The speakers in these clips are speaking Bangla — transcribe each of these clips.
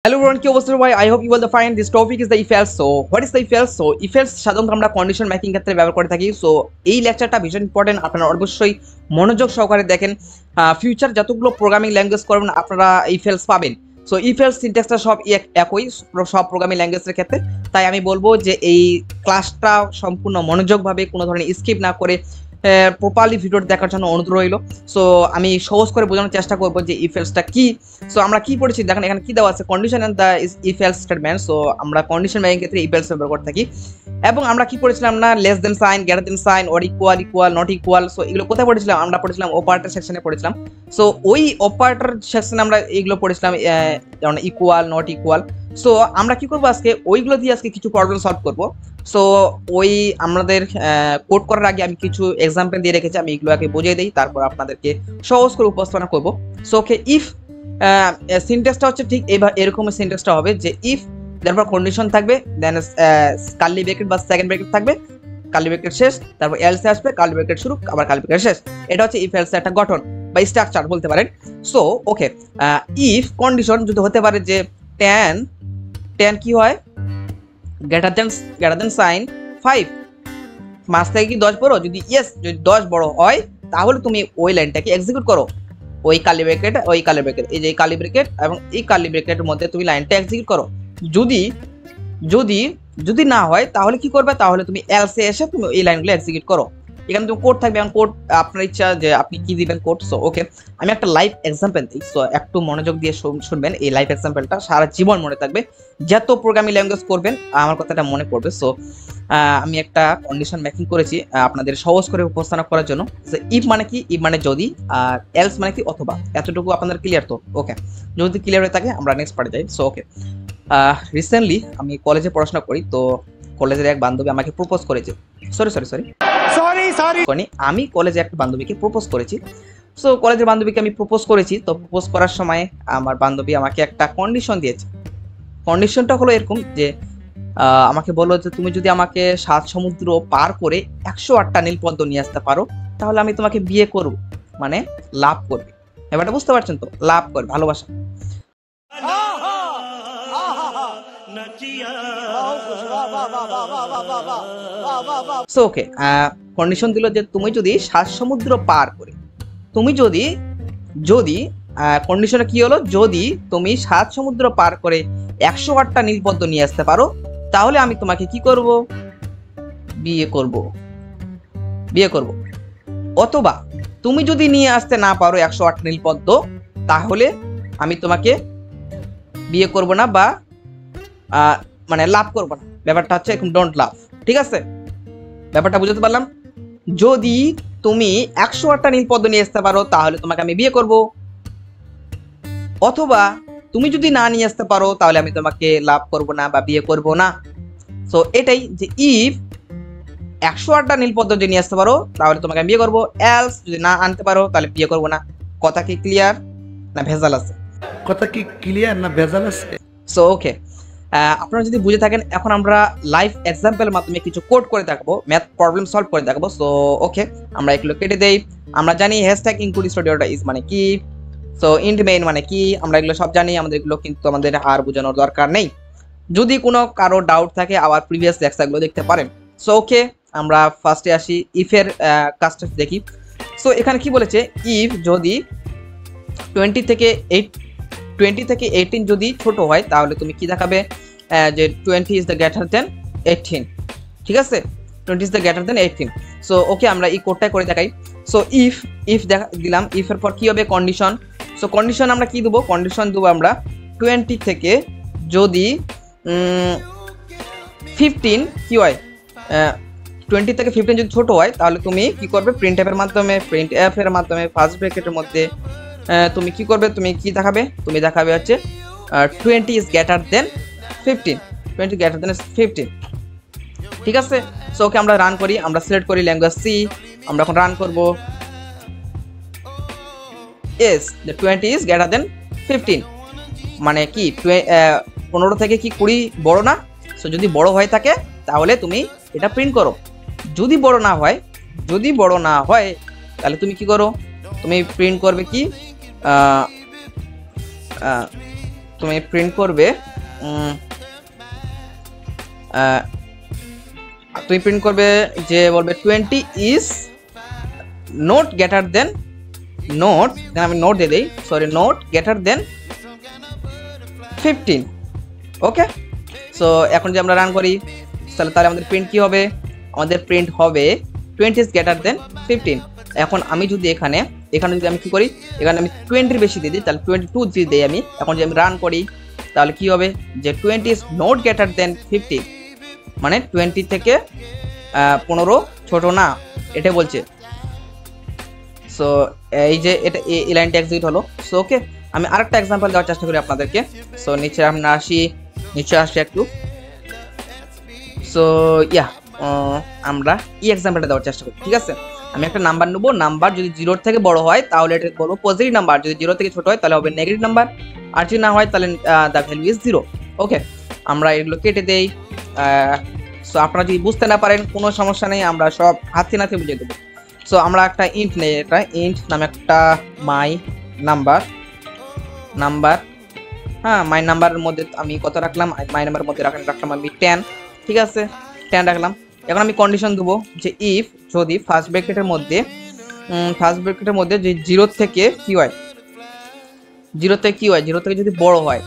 Hello everyone, কি অবস্থা ভাই? I hope you all the fine. This topic is the if else. So what is the if else? So if else সাধারণত আমরা কন্ডিশন মেকিং ক্ষেত্রে ব্যবহার করে থাকি। সো এই লেকচারটা ভীষণ ইম্পর্টেন্ট, আপনারা অবশ্যই মনোযোগ সহকারে দেখেন। ফিউচার যতগুলো প্রোগ্রামিং ল্যাঙ্গুয়েজ করবেন আপনারা if else পাবেন। সো if else সিনট্যাক্সটা সব একই সব প্রোগ্রামিং ল্যাঙ্গুয়েজের ক্ষেত্রে। তাই আমি বলবো যে এই ক্লাসটা সম্পূর্ণ মনোযোগভাবে কোনো ধরনের স্কিপ না করে প্রপারলি ভিডিওটা দেখার জন্য অনুরোধ রইল। সো আমি সহজ করে বোঝানোর চেষ্টা করবো যে ইফ এলসটা কি। সো আমরা কি পড়েছি দেখেন, এখানে কি দেওয়া আছে, condition and the if else statement. So আমরা কন্ডিশন মেকিং ক্ষেত্রে ইফ এলস ব্যবহার করে থাকি। এবং আমরা কি পড়েছিলাম না, less than sign, greater than sign, or equal, equal, not equal. So এগুলো কোথায় পড়েছিলাম? আমরা পড়েছিলাম অপারেটর সেকশনে পড়েছিলাম। সো ওই অপারেটর সেকশনে আমরা এইগুলো পড়েছিলাম, যেমন ইকুয়াল, নট ইকুয়াল। সো আমরা কি করবো আজকে, ওইগুলো দিয়ে আজকে কিছু প্রবলেম সলভ করবো। সো ওই আমাদের কোড করার আগে আমি কিছু এক্সাম্পল দিয়ে রেখেছি, আমি এগুলো আগে বুঝিয়ে দিই, তারপর আপনাদেরকে সহজ করে উপস্থাপনা করব। সো ওকে, ইফ সিনট্যাক্সটা হচ্ছে ঠিক এরকম সিনট্যাক্সটা হবে যে ইফ, তারপর কন্ডিশন থাকবে, দেন কার্লি ব্র্যাকেট বা সেকেন্ড ব্র্যাকেট থাকবে, কার্লি ব্র্যাকেট শেষ, তারপর এলস আসবে, কার্লি ব্র্যাকেট শুরু, আবার কার্লি ব্র্যাকেট শেষ। এটা হচ্ছে ইফ এলস একটা গঠন বা স্ট্রাকচার বলতে পারেন। সো ওকে, ইফ কন্ডিশন যদি হতে পারে যে টেন কি হয়, গ্রেটার দেন সাইন 5, 5 থেকে কি 10 বড়? যদি ইয়েস, যদি 10 বড় হয় তাহলে তুমি ওই লাইনটাকে এক্সিকিউট করো, ওই কার্লি ব্র্যাকেট, এই যে কার্লি ব্র্যাকেট এবং এই কার্লি ব্র্যাকেটের মধ্যে তুমি লাইনটা এক্সিকিউট করো। যদি যদি যদি না হয় তাহলে কি করবে? তাহলে তুমি এলসে এসে তুমি এই লাইনগুলো এক্সিকিউট করো। এখানে তুমি কোড থাকবে, এখন কোড আপনার ইচ্ছা যে আপনি কি দিবেন কোড। সো ওকে, আমি একটা লাইভ এক্সাম্পল দিই। সো একটু মনোযোগ দিয়ে শুনবেন, এই লাইভ এক্সাম্পলটা সারা জীবন মনে থাকবে। যত প্রোগ্রামিং ল্যাঙ্গুয়েজ করবেন আমার কথাটা মনে পড়বে। সো আমি একটা কন্ডিশন মেকিং করেছি আপনাদের সহজ করে উপস্থাপনা করার জন্য। ইফ মানে কি? ইফ মানে যদি, আর এলস মানে কি? অথবা। এতটুকু আপনাদের ক্লিয়ার তো? ওকে, যদি ক্লিয়ার হয়ে থাকে আমরা নেক্সট পার্টে যাই। সো ওকে, রিসেন্টলি আমি কলেজে পড়াশোনা করি, তো কলেজের এক বান্ধবী আমাকে প্রপোজ করেছে। আমি কলেজে একটা বান্ধবীকে প্রপোজ করেছি। সো কলেজের বান্ধবীকে আমি প্রপোজ করেছি, তো প্রপোজ করার সময় আমার বান্ধবী আমাকে একটা কন্ডিশন দিয়েছে। কন্ডিশনটা হলো এরকম যে আমাকে বললো যে তুমি যদি আমাকে 7 সমুদ্র পার করে 108টা নীলপদ্ম নিয়ে আসতে পারো তাহলে আমি তোমাকে বিয়ে করব, মানে লাভ করবে। ব্যাপারটা বুঝতে পারছেন তো? লাভ করবে, ভালোবাসা। সো ওকে, কন্ডিশন দিল যে তুমি যদি 7 সমুদ্র পার করে, তুমি যদি কন্ডিশনে কি হলো, যদি তুমি 7 সমুদ্র পার করে 108টা নীলপদ্ম নিয়ে আসতে পারো তাহলে আমি তোমাকে কি করব? বিয়ে করব। অথবা তুমি যদি নিয়ে আসতে না পারো 108 নীলপদ্ম তাহলে আমি তোমাকে বিয়ে করব না, বা মানে লাভ করবো না। ব্যাপারটা হচ্ছে এরকম, ডোন্ট লাভ। ঠিক আছে, ব্যাপারটা বুঝতে পারলাম? যদি তুমি 108টা নীলপদ্ম নিয়ে আসতে পারো তাহলে তোমাকে আমি বিয়ে করব, অথবা তুমি যদি না নিয়ে আসতে পারো তাহলে আমি তোমাকে লাভ করব না বা বিয়ে করব না। সো এটাই যে ইফ 108টা নীলপদ্ম যদি নিয়ে আসতে পারো তাহলে তোমাকে আমি বিয়ে করব, এলস যদি না আনতে পারো তাহলে বিয়ে করব না। কথা কি ক্লিয়ার না ভেজাল আছে? কথা কি ক্লিয়ার না ভেজাল আছে? সো ওকে, আপনারা যদি বুঝে থাকেন, এখন আমরা লাইভ এক্সাম্পলের মাধ্যমে কিছু কোড করে দেখাবো, ম্যাথ প্রবলেম সলভ করে দেখাবো। সো ওকে, আমরা এগুলো কেটে দেই। আমরা জানি হ্যাশট্যাগ ইনক্লুড স্টুডিওটা ইজ মানে কি, সো ইন্ট মেইন মানে কি, আমরা এগুলো সব জানি। আমাদের এগুলো কিন্তু আমাদের আর বোঝানোর দরকার নেই। যদি কোনো কারো ডাউট থাকে আবার প্রিভিয়াস লেকচারগুলো দেখতে পারেন। সো ওকে, আমরা ফার্স্টে আসি, ইফের কাজটা দেখি। সো এখানে কি বলেছে, ইফ যদি 20 থেকে 18 যদি ছোট হয় তাহলে তুমি কি দেখাবে, যে 20 ইজ দ্য গ্রেটার দেন 18। ঠিক আছে, 20 is the greater than 18। So okay, আমরা এই কোডটা করে দেখাই। সো ইফ দিলাম, ইফের পর কি হবে? কন্ডিশন। সো কন্ডিশন আমরা কি দেবো? কন্ডিশন দেবো আমরা 20 থেকে যদি 15 কি হয়, 20 থেকে 15 যদি ছোট হয় তাহলে তুমি কি করবে? প্রিন্ট এফ এর মাধ্যমে ফার্স্ট ব্র্যাকেটের মধ্যে তুমি কি করবে? তুমি কি দেখাবে? তুমি দেখাবে হচ্ছে 20 is greater than 15, 20 greater than 15। ঠিক আছে, সো ওকে, আমরা রান করি, আমরা সিলেক্ট করি ল্যাঙ্গুয়েজ সি, আমরা এখন রান করব। ইয়েস, 20 ইজ গ্রেটার দেন 15 মানে কি 15 থেকে কি 20 বড় না? সো যদি বড় হয়ে থাকে তাহলে তুমি এটা প্রিন্ট করো। যদি বড় না হয় তাহলে তুমি কি করো? তুমি প্রিন্ট করবে কি তুমি প্রিন্ট করবে তুমি প্রিন্ট করবে যে বলবে 20 is not greater than not than আমি নোট দিয়ে দেই sorry not greater than 15 okay. So এখন যে আমরা রান করি তাহলে আমাদের প্রিন্ট কি হবে, আমাদের প্রিন্ট হবে 20 ইজ গ্রেটার দেন 15। এখন আমি যদি এখানে যদি আমি কি করি, এখানে আমি 20 বেশি দিয়ে দিই, তাহলে 22 যদি দিই আমি, এখন যদি আমি রান করি তাহলে কি হবে যে 20 ইজ নট গ্রেটার দেন 15, মানে 20 থেকে 15 ছোট না, এটা বলছে। সো এই যে এটা এই লাইনটা এক্সিকিউট হলো। সো ওকে, আমি আরেকটা এক্সাম্পল দেওয়ার চেষ্টা করি আপনাদেরকে। সো নিচে আমরা নিচে আসি একটু। সো ইয়া আমরা এই এক্সাম্পলটা দেওয়ার চেষ্টা করি, ঠিক আছে। আমি একটা নাম্বার নেবো, নাম্বার যদি 0 থেকে বড় হয় তাহলে এটা বলবো পজিটিভ নাম্বার, যদি 0 থেকে ছোট হয় তাহলে হবে নেগেটিভ নাম্বার, আর যদি না হয় তাহলে দ্য ভ্যালু ইজ 0। ওকে, আমরা এগুলো কেটে দেই। সো আপনারা যদি বুঝতে না পারেন কোনো সমস্যা নেই, আমরা সব হাতে নাতে বুঝিয়ে দেবো। সো আমরা একটা ইন্ট নেই, এটা ইন্ট নামে একটা মাই নাম্বার, হ্যাঁ মাই নাম্বারের মধ্যে আমি কত রাখলাম, মাই নাম্বারের মধ্যে রাখলাম আমি 10, ঠিক আছে 10 রাখলাম। এখন আমি কন্ডিশন দেবো যে ইফ যদি ফার্স্ট ব্র্যাকেটের মধ্যে যে 0 থেকে কি হয়, 0 থেকে যদি বড় হয়,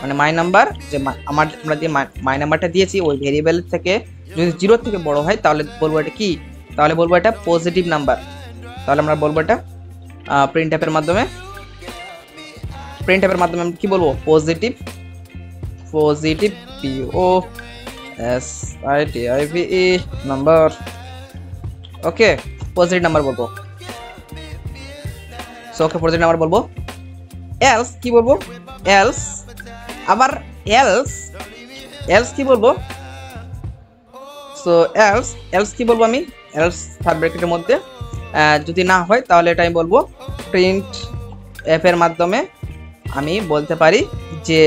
মানে মাই নাম্বার যে আমরা যে মাই নাম্বারটা দিয়েছি ওই ভেরিয়েবল থেকে যদি 0 থেকে বড় হয় তাহলে বলবো এটা কি, তাহলে বলবো এটা পজিটিভ নাম্বার। তাহলে আমরা বলবো এটা প্রিন্ট অ্যাপের মাধ্যমে আমি কি বলবো পজিটিভ POSITIVE নাম্বার। ওকে, পজিটিভ নাম্বার বলবো। সো ওকে, পজিটিভ নাম্বার বলবো। এলস কি বলবো, এলস কি বলবো। সো এলস কি বলবো আমি, এলস সাব ব্র্যাকেটের মধ্যে যদি না হয় তাহলে এটা আমি বলবো প্রিন্ট এর মাধ্যমে আমি বলতে পারি যে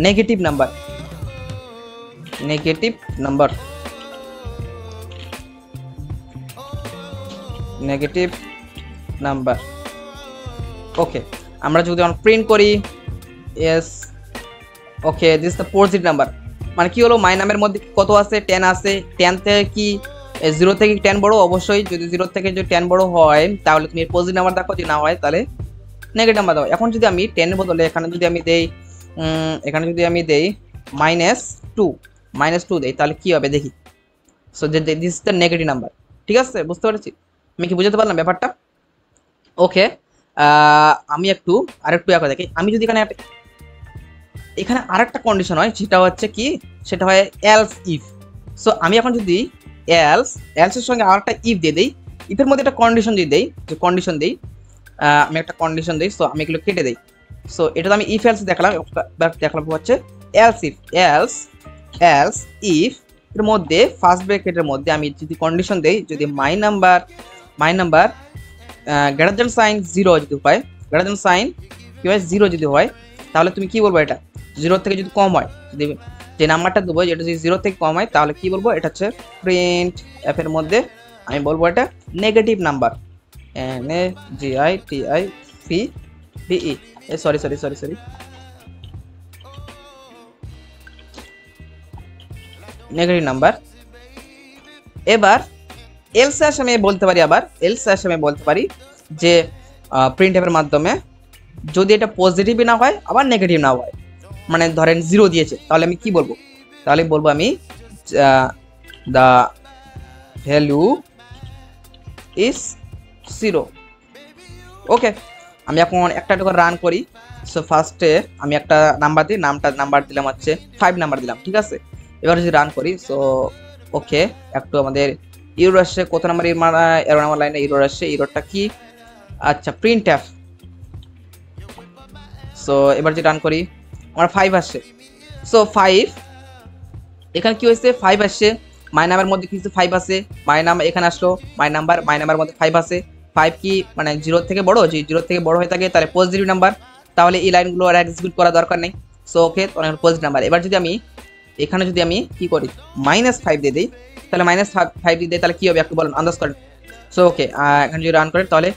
নেগেটিভ নাম্বার। ওকে, আমরা যদি প্রিন্ট করি yes okay this the positive number, মানে কি হলো মাই নামের মধ্যে কত আছে 10 আছে, 10 থেকে কি 0 থেকে 10 বড়, অবশ্যই যদি 0 থেকে যদি 10 বড় হয় তাহলে তুমি পজিটিভ নাম্বার দেখো, যদি না হয় তাহলে নেগেটিভ নাম্বার দাও। এখন যদি আমি 10 এর বদলে এখানে যদি আমি দেই -2 দেই তাহলে কি হবে দেখি। সো যে this is the negative number, ঠিক আছে, বুঝতে পেরেছি আমি কি বুঝাতে পারলাম ব্যাপারটা। ওকে, আমি আরেকটু দেখি। আমি যদি এখানে আরেকটা কন্ডিশন হয়, সেটা হচ্ছে কি, সেটা হয় এলস ইফ। সো আমি এখন যদি এলসের সঙ্গে আরেকটা ইফ দিয়ে দেই, ইফের মধ্যে একটা কন্ডিশন যদি দেই, আমি একটা কন্ডিশন দিই। সো আমি এগুলো কেটে দেই। সো এটা তো আমি ইফ এলস দেখলাম হচ্ছে এলস ইফ এর মধ্যে ফার্স্ট ব্র্যাকেটের মধ্যে আমি যদি কন্ডিশন দেই, যদি my number greater than sign 0 যদি হয়, গ্রেটার দেন সাইন কি হয় 0 যদি হয়, তাহলে তুমি কি বলবো, এটা 0 থেকে যদি কম হয়, যদি যে নাম্বারটা দেবো এটা যদি 0 থেকে কম হয় তাহলে কি বলবো, এটা হচ্ছে প্রিন্ট এফ এর মধ্যে আমি বলবো এটা negative number, NAGITIVE sorry negative number. এবার এলস আমি বলতে পারি যে প্রিন্ট এর মাধ্যমে যদি এটা পজিটিভ না হয় আবার নেগেটিভ না হয়, মানে ধরেন 0 দিয়েছে তাহলে আমি কি বলবো, তাহলে বলবো আমি দ্য ভ্যালু ইজ 0। ওকে, আমি এখন একটা করে রান করি। সো ফার্স্টে আমি একটা নাম্বার দিই, নাম্বার দিলাম হচ্ছে 5 নাম্বার দিলাম, ঠিক আছে। এবার যদি রান করি, সো ওকে একটু আমাদের ইরর আসছে, কত নাম্বার এরর নাম্বার লাইনে ইরর আসছে, ইররটা কি, আচ্ছা প্রিন্ট এফ। সো এবার যদি রান করি আমার 5 আসছে। সো 5 এখানে কি হয়েছে, 5 আসছে, মাই নাম্বারের মধ্যে কিছু 5 আছে, মাই নাম্বার এখানে আসলো, মাই নাম্বার মধ্যে 5 আছে। 5 কি মানে 0 থেকে বড়, যদি 0 থেকে বড় হয়ে থাকে তাহলে পজিটিভ নাম্বার, তাহলে এই লাইনগুলো আর এক্সিকিউট করা দরকার নেই। So okay, positive number. এবার যদি আমি এখানে কি করি -5 দিয়ে দিই, তাহলে -5 দিয়ে দিই তাহলে কি হবে একটু বলেন, আন্দাজ করেন। সো ওকে, এখানে যদি রান করেন তাহলে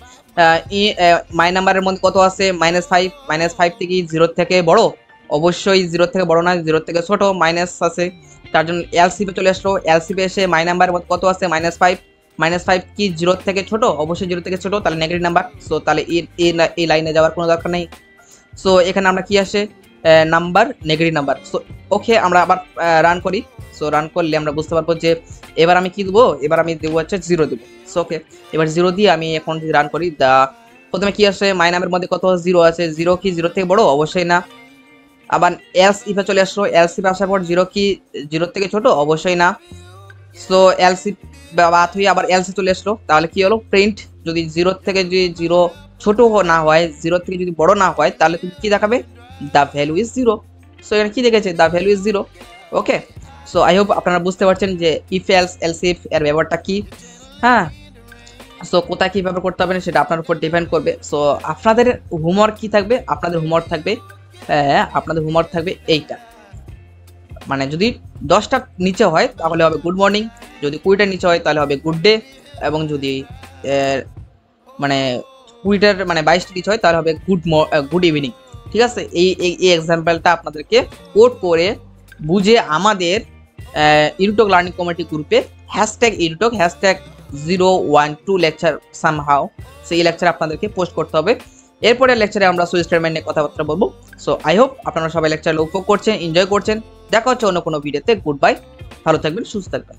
মাই নাম্বারের মধ্যে কত আছে -5 থেকে 0 থেকে বড়, অবশ্যই 0 থেকে বড় না, 0 থেকে ছোট, মাইনাস আছে, তার জন্য এলসিপি চলে আসলো। এলসিপি এসে মাই নাম্বার কত আছে, -5, -5 কি 0 থেকে ছোট, অবশ্যই 0 থেকে ছোট, তাহলে নেগেটিভ নাম্বার। সো তাহলে এই লাইনে যাওয়ার কোনো দরকার নেই। সো এখানে আমরা কি আসে, number, negative number. So okay, আমরা আবার রান করি। সো রান করলে আমরা বুঝতে পারবো যে এবার আমি কি দেবো, এবার আমি দেবো হচ্ছে 0 দেবো। সো ওকে, এবার 0 দিয়ে আমি এখন যদি রান করি, প্রথমে কি আসে, মাই নামের মধ্যে কত 0 আছে, 0 কি 0 থেকে বড়, অবশ্যই না। আবার এলস ইফে চলে আসলো, এলস ইফে আসার পর 0 কি 0 থেকে ছোট, অবশ্যই না। সো এলসি বাদ হয়ে আবার এলসি চলে আসলো, তাহলে কি হলো, প্রিন্ট যদি 0 থেকে যদি 0 ছোট না হয়, 0 থেকে যদি বড় না হয়, তাহলে তুমি কি দেখাবে, দ্য ভ্যালু ইজ 0। সো এখানে কি দেখেছে, the value is 0। Okay, so I hope আপনারা বুঝতে পারছেন যে ইফ এলস এলসিফ এর ব্যবহারটা কি। হ্যাঁ, সো কোথায় কি ব্যবহার করতে হবে সেটা আপনার উপর ডিপেন্ড করবে। সো আপনাদের হোমওয়ার্ক কি থাকবে, আপনাদের হোমওয়ার্ক থাকবে এইটা, মানে যদি 10টার নিচে হয় তাহলে হবে গুড মর্নিং, যদি 20টার নিচে হয় তাহলে হবে গুড ডে, এবং যদি মানে 20টার মানে 22টার নিচে হয় তাহলে হবে গুড ইভিনিং। ঠিক আছে, এই এক্সাম্পলটা আপনাদেরকে কোড করে বুঝে আমাদের EduTock লার্নিং কমিউনিটি গ্রুপে #EduTock #012 লেকচার সামহাউ, সেই লেকচার আপনাদেরকে পোস্ট করতে হবে। এরপরে লেকচারে আমরা সুইচ স্টেটমেন্ট নিয়ে কথাবার্তা বলবো। সো আই হোপ আপনারা সবাই লেকচার উপভোগ করছেন, এনজয় করছেন। দেখা হচ্ছে অন্য কোনো ভিডিওতে। গুড বাই, ভালো থাকবেন, সুস্থ থাকবেন।